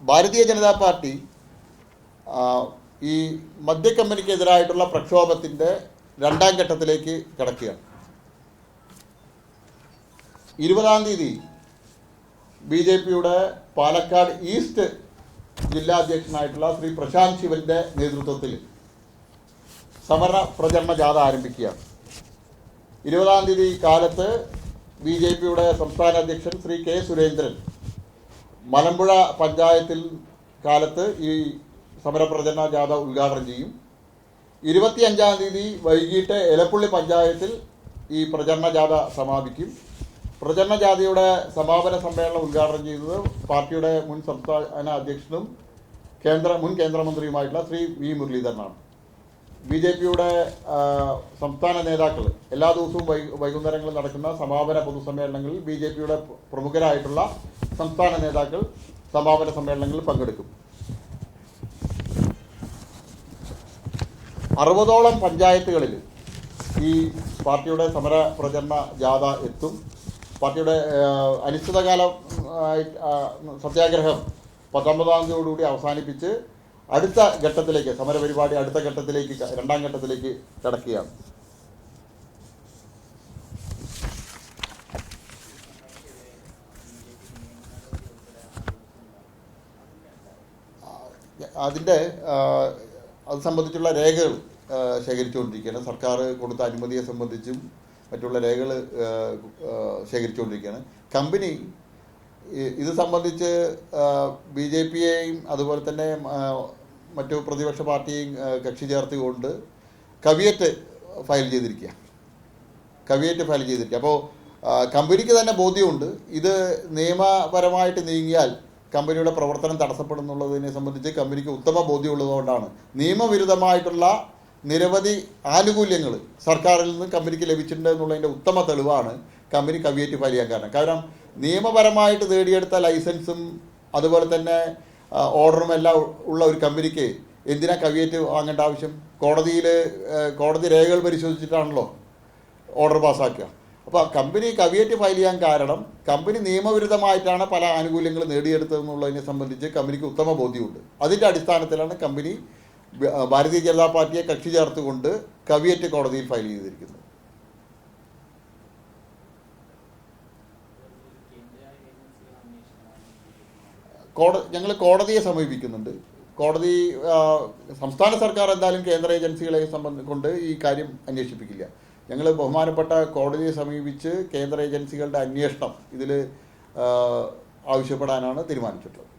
Bharatiya Janata party ഈ മദ്യ കമ്പനിക്കെതിരായിട്ടുള്ള പ്രക്ഷോഭത്തിൻ്റെ രണ്ടാം ഘട്ടത്തിലേക്ക് കടക്കുകയാണ്. 20-ാം തീയതി BJPയുടെ പാലക്കാട് ഈസ്റ്റ് ജില്ലാ അധ്യക്ഷനായിട്ടുള്ള ശ്രീ പ്രശാന്ത് ശിവൻ്റെ നേതൃത്വത്തിൽ സമര പ്രചരണ ജാഥ ആരംഭിക്കുകയാണ്. 20-ാം തീയതി കാലത്ത് BJPയുടെ സംസ്ഥാന അധ്യക്ഷൻ ശ്രീ K. സുരേന്ദ്രൻ മലമ്പുഴ പഞ്ചായത്തിൽ കാലത്ത് ഈ സമരപ്രചരണ ജാഥ ഉദ്ഘാടനം ചെയ്യും. 25-ാം തീയതി വൈകിട്ട് എലപ്പുള്ളി പഞ്ചായത്തിൽ ഈ പ്രചരണ ജാഥ സമാപിക്കും. പ്രചരണ ജാഥയുടെ സമാപന സമ്മേളനം ഉദ്ഘാടനം ചെയ്തത് പാർട്ടിയുടെ മുൻ സംസ്ഥാന അധ്യക്ഷനും മുൻ കേന്ദ്രമന്ത്രിയുമായിട്ടുള്ള ശ്രീ V. മുരളീധരനാണ്. BJPയുടെ സംസ്ഥാന നേതാക്കൾ എല്ലാ ദിവസവും വൈകുന്നേരങ്ങളിൽ നടക്കുന്ന സമാപന പൊതുസമ്മേളനങ്ങളിൽ BJPയുടെ പ്രമുഖരായിട്ടുള്ള സംസ്ഥാന നേതാക്കൾ സമാപന സമ്മേളനങ്ങളിൽ പങ്കെടുക്കും. 60ഓളം പഞ്ചായത്തുകളിൽ ഈ പാർട്ടിയുടെ സമര പ്രചരണ ജാഥ എത്തും. പാർട്ടിയുടെ അനിശ്ചിതകാല സത്യാഗ്രഹം 19-ാം തീയതിയോടുകൂടി അവസാനിപ്പിച്ച് അടുത്ത ഘട്ടത്തിലേക്ക് സമരപരിപാടി അടുത്ത ഘട്ടത്തിലേക്ക് രണ്ടാം ഘട്ടത്തിലേക്ക് കടക്കുകയാണ്. അതിൻ്റെ അത് സംബന്ധിച്ചുള്ള രേഖകൾ ശേഖരിച്ചുകൊണ്ടിരിക്കുകയാണ്. സർക്കാർ കൊടുത്ത അനുമതിയെ സംബന്ധിച്ചും മറ്റുള്ള രേഖകൾ ശേഖരിച്ചുകൊണ്ടിരിക്കുകയാണ്. കമ്പനി ഇത് സംബന്ധിച്ച് BJPയെയും അതുപോലെ തന്നെ മറ്റു പ്രതിപക്ഷ പാർട്ടിയെയും കക്ഷി ചേർത്തുകൊണ്ട് കവിയറ്റ് ഫയൽ ചെയ്തിരിക്കുക. അപ്പോൾ കമ്പനിക്ക് തന്നെ ബോധ്യമുണ്ട് ഇത് നിയമപരമായിട്ട് നീങ്ങിയാൽ കമ്പനിയുടെ പ്രവർത്തനം തടസ്സപ്പെടുന്നുള്ളതിനെ സംബന്ധിച്ച് കമ്പനിക്ക് ഉത്തമ ബോധ്യമുള്ളതുകൊണ്ടാണ് നിയമവിരുദ്ധമായിട്ടുള്ള നിരവധി ആനുകൂല്യങ്ങൾ സർക്കാരിൽ നിന്ന് കമ്പനിക്ക് ലഭിച്ചിട്ടുണ്ട് എന്നുള്ളതിൻ്റെ ഉത്തമ തെളിവാണ് കമ്പനി കവിയറ്റ് ഫയൽ ചെയ്യാൻ കാരണം നിയമപരമായിട്ട് നേടിയെടുത്ത ലൈസൻസും അതുപോലെ തന്നെ ഓർഡറും എല്ലാം ഉള്ള ഒരു കമ്പനിക്ക് എന്തിനാ കവിയറ്റ് വാങ്ങേണ്ട ആവശ്യം? കോടതി രേഖകൾ പരിശോധിച്ചിട്ടാണല്ലോ ഓർഡർ പാസ്സാക്കുക. അപ്പോൾ കമ്പനി കവിയറ്റ് ഫയൽ ചെയ്യാൻ കാരണം കമ്പനി നിയമവിരുദ്ധമായിട്ടാണ് പല ആനുകൂല്യങ്ങൾ നേടിയെടുത്തതെന്നുള്ളതിനെ സംബന്ധിച്ച് കമ്പനിക്ക് ഉത്തമ ബോധ്യമുണ്ട്. അതിൻ്റെ അടിസ്ഥാനത്തിലാണ് കമ്പനി ഭാരതീയ ജനതാ പാർട്ടിയെ കക്ഷി ചേർത്തുകൊണ്ട് കവിയറ്റ് കോടതിയിൽ ഫയൽ ചെയ്തിരിക്കുന്നത്. ഞങ്ങൾ കോടതിയെ സമീപിക്കുന്നുണ്ട്. കോടതി സംസ്ഥാന സർക്കാർ എന്തായാലും കേന്ദ്ര ഏജൻസികളെ കൊണ്ട് ഈ കാര്യം അന്വേഷിപ്പിക്കില്ല. ഞങ്ങൾ ബഹുമാനപ്പെട്ട കോടതിയെ സമീപിച്ച് കേന്ദ്ര ഏജൻസികളുടെ അന്വേഷണം ഇതിൽ ആവശ്യപ്പെടാനാണ് തീരുമാനിച്ചിട്ടുള്ളത്.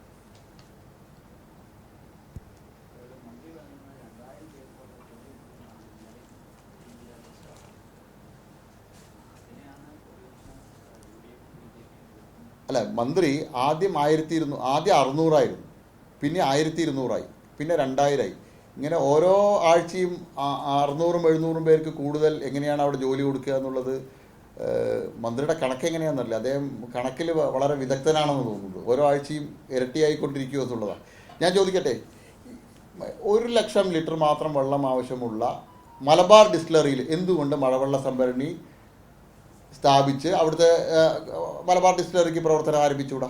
അല്ല, മന്ത്രി ആദ്യം 600 ആയിരുന്നു, പിന്നെ 1200 പിന്നെ 2000 ഇങ്ങനെ ഓരോ ആഴ്ചയും 600-700 പേർക്ക് കൂടുതൽ എങ്ങനെയാണ് അവിടെ ജോലി കൊടുക്കുക എന്നുള്ളത് മന്ത്രിയുടെ കണക്ക് എങ്ങനെയാണെന്നറിയില്ല. അദ്ദേഹം കണക്കിൽ വളരെ വിദഗ്ധനാണെന്ന് തോന്നുന്നത്. ഓരോ ആഴ്ചയും ഇരട്ടിയായിക്കൊണ്ടിരിക്കുക എന്നുള്ളതാണ്. ഞാൻ ചോദിക്കട്ടെ, 1,00,000 ലിറ്റർ മാത്രം വെള്ളം ആവശ്യമുള്ള മലബാർ ഡിസ്റ്റിലറിയിൽ എന്തുകൊണ്ട് മഴവെള്ള സംഭരണി സ്ഥാപിച്ച് അവിടുത്തെ മലബാർ ഡിസ്റ്റിലറിക്ക് പ്രവർത്തനം ആരംഭിച്ചുകൂടാ?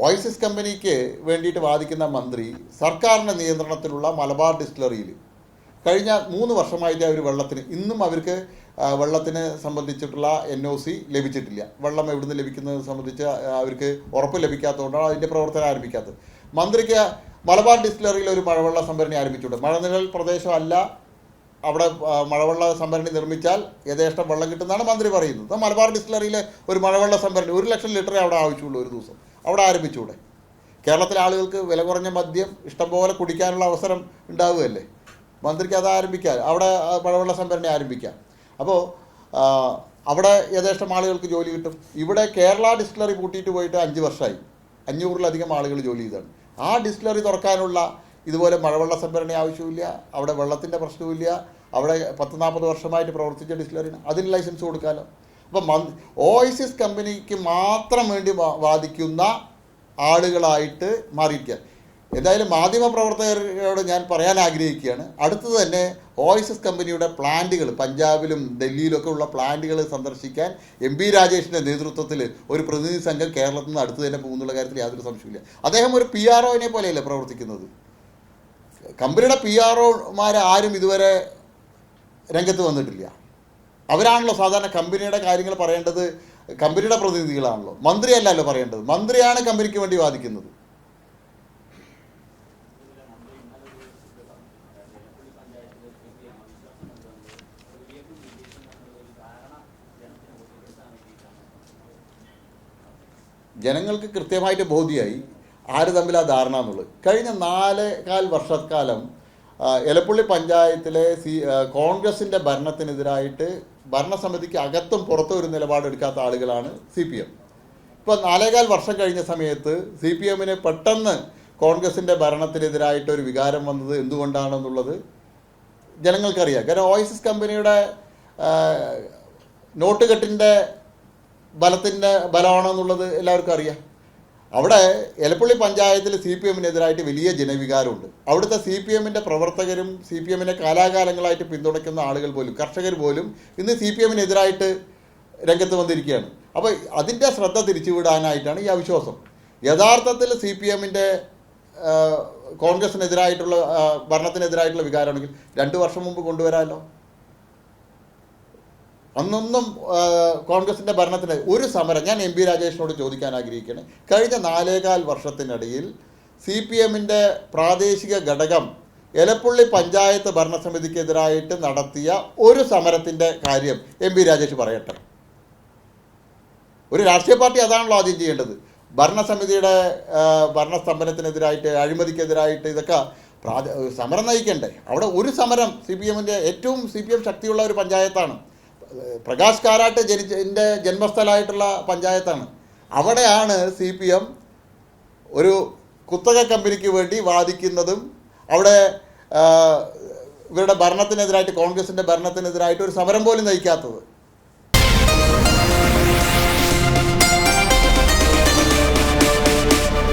ഓയസിസ് കമ്പനിക്ക് വേണ്ടിയിട്ട് വാദിക്കുന്ന മന്ത്രി സർക്കാരിൻ്റെ നിയന്ത്രണത്തിലുള്ള മലബാർ ഡിസ്റ്റിലറിയിൽ കഴിഞ്ഞ 3 വർഷമായിട്ട് അവർ ഇന്നും അവർക്ക് വെള്ളത്തിന് സംബന്ധിച്ചിട്ടുള്ള NOC ലഭിച്ചിട്ടില്ല. വെള്ളം എവിടുന്ന് ലഭിക്കുന്നത് സംബന്ധിച്ച് അവർക്ക് ഉറപ്പ് ലഭിക്കാത്തതുകൊണ്ടാണ് അതിൻ്റെ പ്രവർത്തനം ആരംഭിക്കാത്തത്. മന്ത്രിക്ക് മലബാർ ഡിസ്റ്റിലറിയിൽ ഒരു മഴവെള്ള സംഭരണി ആരംഭിച്ചുകൂടെ? മഴനിഴൽ പ്രദേശമല്ല, അവിടെ മഴവെള്ള സംഭരണി നിർമ്മിച്ചാൽ യഥേഷ്ടം വെള്ളം കിട്ടുന്നതാണ് മന്ത്രി പറയുന്നത്. മലബാർ ഡിസ്റ്റിലറിയിലെ ഒരു മഴവെള്ള സംഭരണി 1,00,000 ലിറ്ററേ അവിടെ ആവശ്യമുള്ളൂ ഒരു ദിവസം, അവിടെ ആരംഭിച്ചുകൂടെ? കേരളത്തിലെ ആളുകൾക്ക് വില കുറഞ്ഞ മദ്യം ഇഷ്ടംപോലെ കുടിക്കാനുള്ള അവസരം ഉണ്ടാവുകയല്ലേ? മന്ത്രിക്ക് അത് ആരംഭിക്കാം, അവിടെ മഴവെള്ള സംഭരണി ആരംഭിക്കാം. അപ്പോൾ അവിടെ യഥേഷ്ടം ആളുകൾക്ക് ജോലി കിട്ടും. ഇവിടെ കേരള ഡിസ്റ്റിലറി പൂട്ടിയിട്ട് പോയിട്ട് 5 വർഷമായി, 500-ലധികം ആളുകൾ ജോലി ചെയ്താണ്. ആ ഡിസ്റ്റിലറി തുറക്കാനുള്ള ഇതുപോലെ മഴവെള്ള സംഭരണി ആവശ്യമില്ല, അവിടെ വെള്ളത്തിൻ്റെ പ്രശ്നമില്ല, അവിടെ 10-40 വർഷമായിട്ട് പ്രവർത്തിച്ച ഡിസ്റ്റിലറിന് അതിന് ലൈസൻസ് കൊടുക്കാമല്ലോ. അപ്പം ഓയസിസ് കമ്പനിക്ക് മാത്രം വേണ്ടി വാദിക്കുന്ന ആളുകളായിട്ട് മാറിയിരിക്കുക. എന്തായാലും മാധ്യമപ്രവർത്തകരോട് ഞാൻ പറയാൻ ആഗ്രഹിക്കുകയാണ്, അടുത്തത് തന്നെ ഓയിസസ് കമ്പനിയുടെ പ്ലാന്റുകൾ പഞ്ചാബിലും ഡൽഹിയിലൊക്കെ ഉള്ള പ്ലാന്റുകൾ സന്ദർശിക്കാൻ MP രാജേഷിൻ്റെ നേതൃത്വത്തിൽ ഒരു പ്രതിനിധി സംഘം കേരളത്തിൽ നിന്ന് അടുത്ത് തന്നെ പോകുന്നുള്ള കാര്യത്തിൽ യാതൊരു സംശയമില്ല. അദ്ദേഹം ഒരു PROനെ പോലെയല്ലേ പ്രവർത്തിക്കുന്നത്. കമ്പനിയുടെ PROമാർ ആരും ഇതുവരെ രംഗത്ത് വന്നിട്ടില്ല. അവരാണല്ലോ സാധാരണ കമ്പനിയുടെ കാര്യങ്ങൾ പറയേണ്ടത്, കമ്പനിയുടെ പ്രതിനിധികളാണല്ലോ, മന്ത്രിയല്ലല്ലോ പറയേണ്ടത്. മന്ത്രിയാണ് കമ്പനിക്ക് വേണ്ടി വാദിക്കുന്നത്. ജനങ്ങൾക്ക് കൃത്യമായിട്ട് ബോധ്യമായി ആര് തമ്മിൽ ആ ധാരണ എന്നുള്ളത്. കഴിഞ്ഞ 4.25 വർഷക്കാലം എലപ്പുള്ളി പഞ്ചായത്തിലെ കോൺഗ്രസിൻ്റെ ഭരണത്തിനെതിരായിട്ട് ഭരണസമിതിക്ക് അകത്തും പുറത്തും ഒരു നിലപാടെടുക്കാത്ത ആളുകളാണ് CPM. ഇപ്പോൾ 4.25 വർഷം കഴിഞ്ഞ സമയത്ത് CPMന് പെട്ടെന്ന് കോൺഗ്രസിൻ്റെ ഭരണത്തിനെതിരായിട്ട് ഒരു വികാരം വന്നത് എന്തുകൊണ്ടാണെന്നുള്ളത് ജനങ്ങൾക്കറിയാം. കാരണം ഓയിസസ് കമ്പനിയുടെ നോട്ടുകെട്ടിൻ്റെ ബലമാണെന്നുള്ളത് എല്ലാവർക്കും അറിയാം. അവിടെ എലപ്പുള്ളി പഞ്ചായത്തിൽ CPMനെതിരായിട്ട് വലിയ ജനവികാരമുണ്ട്. അവിടുത്തെ CPMൻ്റെ പ്രവർത്തകരും CPMനെ കാലാകാലങ്ങളായിട്ട് പിന്തുണയ്ക്കുന്ന ആളുകൾ പോലും, കർഷകർ പോലും ഇന്ന് CPMനെതിരായിട്ട് രംഗത്ത് വന്നിരിക്കുകയാണ്. അപ്പോൾ അതിൻ്റെ ശ്രദ്ധ തിരിച്ചുവിടാനായിട്ടാണ് ഈ അവിശ്വാസം. യഥാർത്ഥത്തിൽ CPMൻ്റെ കോൺഗ്രസിനെതിരായിട്ടുള്ള ഭരണത്തിനെതിരായിട്ടുള്ള വികാരമാണെങ്കിൽ 2 വർഷം മുമ്പ് കൊണ്ടുവരാമല്ലോ. അന്നൊന്നും കോൺഗ്രസിൻ്റെ ഭരണത്തിന് ഒരു സമരം, ഞാൻ MP രാജേഷിനോട് ചോദിക്കാൻ ആഗ്രഹിക്കുകയാണ്, കഴിഞ്ഞ 4.25 വർഷത്തിനിടയിൽ CPMൻ്റെ പ്രാദേശിക ഘടകം എലപ്പുള്ളി പഞ്ചായത്ത് ഭരണസമിതിക്കെതിരായിട്ട് നടത്തിയ ഒരു സമരത്തിൻ്റെ കാര്യം MP രാജേഷ് പറയട്ടെ. ഒരു രാഷ്ട്രീയ പാർട്ടി അതാണല്ലോ ആദ്യം ചെയ്യേണ്ടത്. ഭരണസമിതിയുടെ ഭരണസ്തംഭനത്തിനെതിരായിട്ട്, അഴിമതിക്കെതിരായിട്ട് ഇതൊക്കെ സമരം നയിക്കണ്ടേ. അവിടെ ഒരു സമരം, CPMൻ്റെ ഏറ്റവും CPM ശക്തിയുള്ള ഒരു പഞ്ചായത്താണ്, പ്രകാശ് കാരാട്ട് എൻ്റെ ജന്മസ്ഥലമായിട്ടുള്ള പഞ്ചായത്താണ്. അവിടെയാണ് CPM ഒരു കുത്തക കമ്പനിക്ക് വേണ്ടി വാദിക്കുന്നതും അവിടെ ഇവരുടെ ഭരണത്തിനെതിരായിട്ട്, കോൺഗ്രസിൻ്റെ ഭരണത്തിനെതിരായിട്ട് ഒരു സമരം പോലും നയിക്കാത്തത്.